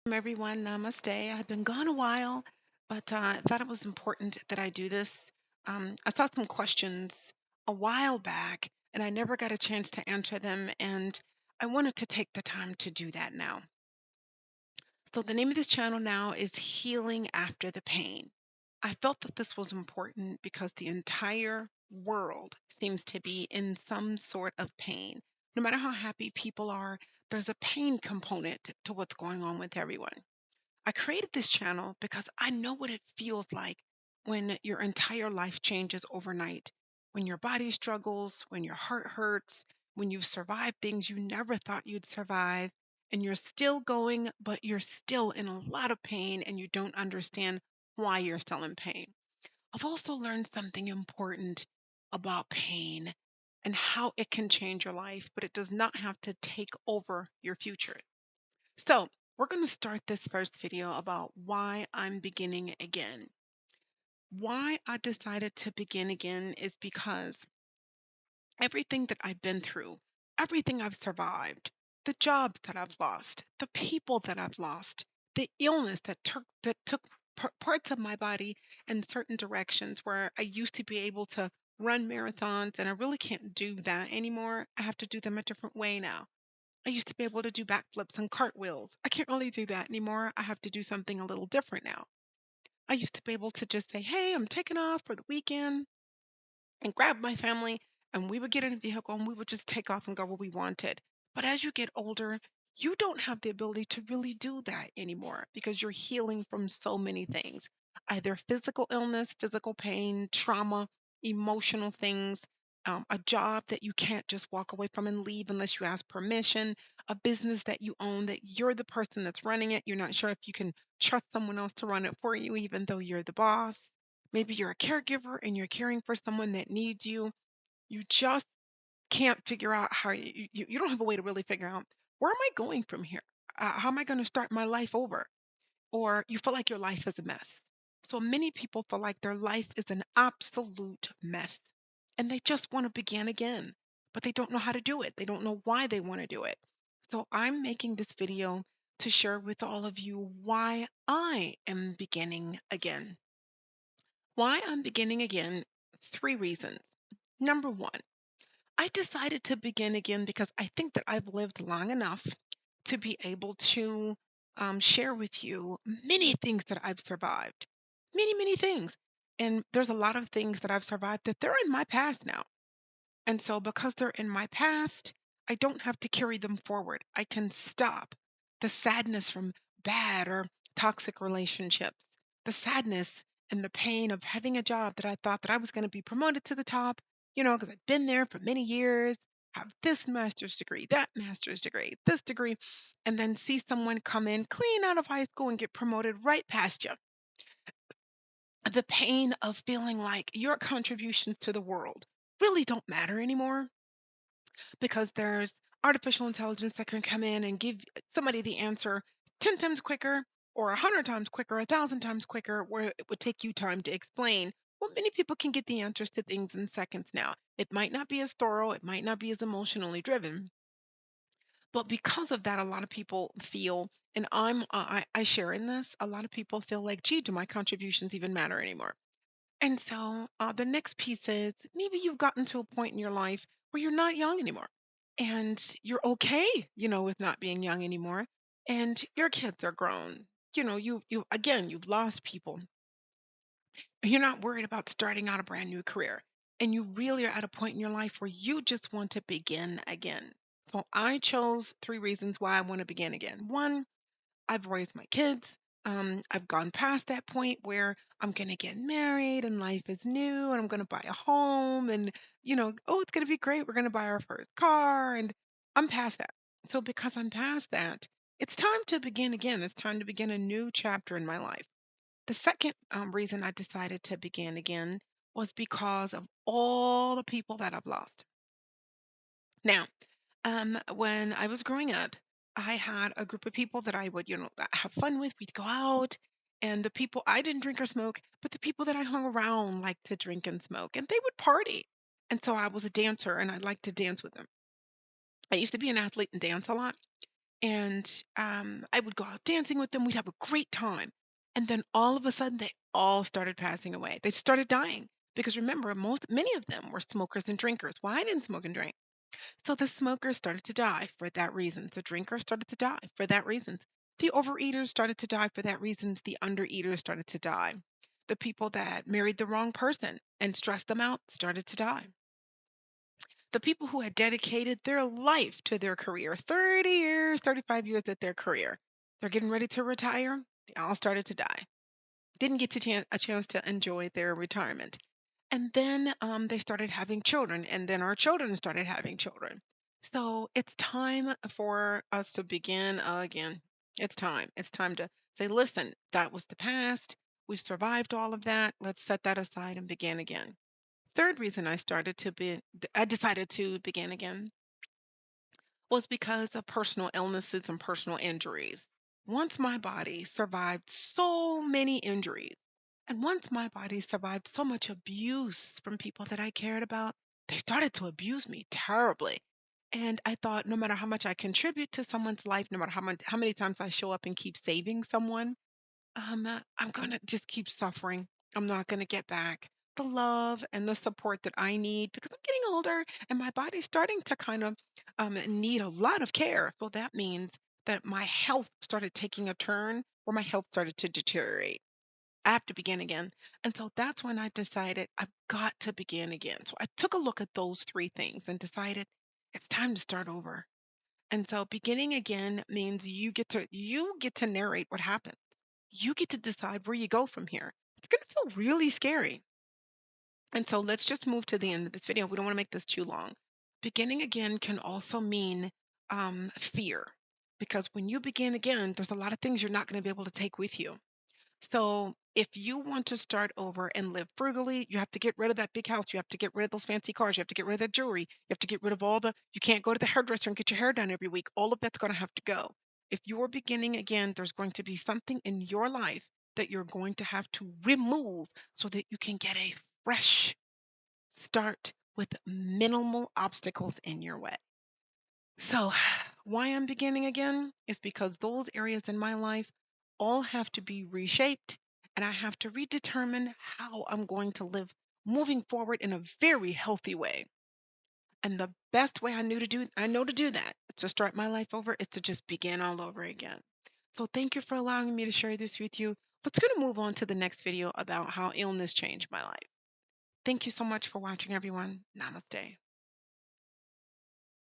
Everyone. Namaste. I've been gone a while, but I thought it was important that I do this. I saw some questions a while back, and I never got a chance to answer them, and I wanted to take the time to do that now. So, the name of this channel now is Healing After the Pain. I felt that this was important because the entire world seems to be in some sort of pain. No matter how happy people are, there's a pain component to what's going on with everyone. I created this channel because I know what it feels like when your entire life changes overnight, when your body struggles, when your heart hurts, when you've survived things you never thought you'd survive, and you're still going, but you're still in a lot of pain and you don't understand why you're still in pain. I've also learned something important about pain and how it can change your life, but it does not have to take over your future. So, we're going to start this first video about why I'm beginning again. Why I decided to begin again is because everything that I've been through, everything I've survived, the jobs that I've lost, the people that I've lost, the illness that took parts of my body in certain directions where I used to be able to run marathons and I really can't do that anymore. I have to do them a different way now. I used to be able to do backflips and cartwheels. I can't really do that anymore. I have to do something a little different now. I used to be able to just say, "Hey, I'm taking off for the weekend," and grab my family, and we would get in a vehicle and we would just take off and go where we wanted. But as you get older, you don't have the ability to really do that anymore because you're healing from so many things, either physical illness, physical pain, trauma, emotional things, a job that you can't just walk away from and leave unless you ask permission, a business that you own that you're the person that's running it. You're not sure if you can trust someone else to run it for you, even though you're the boss. Maybe you're a caregiver and you're caring for someone that needs you. You just can't figure out how you don't have a way to really figure out, where am I going from here? How am I going to start my life over? Or you feel like your life is a mess. So many people feel like their life is an absolute mess and they just want to begin again, but they don't know how to do it. They don't know why they want to do it. So I'm making this video to share with all of you why I am beginning again. Why I'm beginning again, three reasons. Number one, I decided to begin again because I think that I've lived long enough to be able to share with you many things that I've survived. Many, many things. And there's a lot of things that I've survived that they're in my past now. And so, because they're in my past, I don't have to carry them forward. I can stop the sadness from bad or toxic relationships, the sadness and the pain of having a job that I thought that I was going to be promoted to the top, because I'd been there for many years, have this master's degree, that master's degree, this degree, and then see someone come in clean out of high school and get promoted right past you. The pain of feeling like your contributions to the world really don't matter anymore because there's artificial intelligence that can come in and give somebody the answer 10 times quicker or 100 times quicker, 1,000 times quicker, where it would take you time to explain. Well, many people can get the answers to things in seconds now. It might not be as thorough, it might not be as emotionally driven, but because of that, a lot of people feel, and I share in this, a lot of people feel like, gee, do my contributions even matter anymore? And so the next piece is maybe you've gotten to a point in your life where you're not young anymore and you're okay, with not being young anymore. And your kids are grown. You again, you've lost people. You're not worried about starting out a brand new career. And you really are at a point in your life where you just want to begin again. So I chose three reasons why I want to begin again. One, I've raised my kids. I've gone past that point where I'm going to get married and life is new and I'm going to buy a home and, oh, it's going to be great. We're going to buy our first car. And I'm past that. So, because I'm past that, it's time to begin again. It's time to begin a new chapter in my life. The second reason I decided to begin again was because of all the people that I've lost. Now, when I was growing up, I had a group of people that I would, have fun with. We'd go out, and the people I didn't drink or smoke, but the people that I hung around liked to drink and smoke, and they would party. And so I was a dancer, and I liked to dance with them. I used to be an athlete and dance a lot. and I would go out dancing with them. We'd have a great time. And then all of a sudden, they all started passing away. They started dying because remember, many of them were smokers and drinkers. Well, I didn't smoke and drink. So the smokers started to die for that reason. The drinkers started to die for that reason. The overeaters started to die for that reason. The undereaters started to die. The people that married the wrong person and stressed them out started to die. The people who had dedicated their life to their career, 30 years, 35 years at their career, they're getting ready to retire, they all started to die. Didn't get a chance to enjoy their retirement. And then they started having children, and then our children started having children. So it's time for us to begin again. It's time. It's time to say, listen, that was the past. We've survived all of that. Let's set that aside and begin again. Third reason I decided to begin again was because of personal illnesses and personal injuries. Once my body survived so many injuries, and once my body survived so much abuse from people that I cared about, they started to abuse me terribly. And I thought no matter how much I contribute to someone's life, no matter how many times I show up and keep saving someone, I'm gonna just keep suffering. I'm not gonna get back the love and the support that I need because I'm getting older and my body's starting to kind of need a lot of care. So that means that my health started taking a turn where my health started to deteriorate. I have to begin again. And so that's when I decided I've got to begin again. So I took a look at those three things and decided it's time to start over. And so beginning again means you get to narrate what happened. You get to decide where you go from here. It's going to feel really scary. And so let's just move to the end of this video. We don't want to make this too long. Beginning again can also mean fear, because when you begin again, there's a lot of things you're not going to be able to take with you. So if you want to start over and live frugally, you have to get rid of that big house. You have to get rid of those fancy cars. You have to get rid of that jewelry. You have to get rid of you can't go to the hairdresser and get your hair done every week. All of that's going to have to go. If you're beginning again, there's going to be something in your life that you're going to have to remove so that you can get a fresh start with minimal obstacles in your way. So, why I'm beginning again is because those areas in my life all have to be reshaped, and I have to redetermine how I'm going to live moving forward in a very healthy way. And the best way I know to do that, to start my life over, is to just begin all over again. So, thank you for allowing me to share this with you. Let's going to move on to the next video about how illness changed my life. Thank you so much for watching, everyone. Namaste.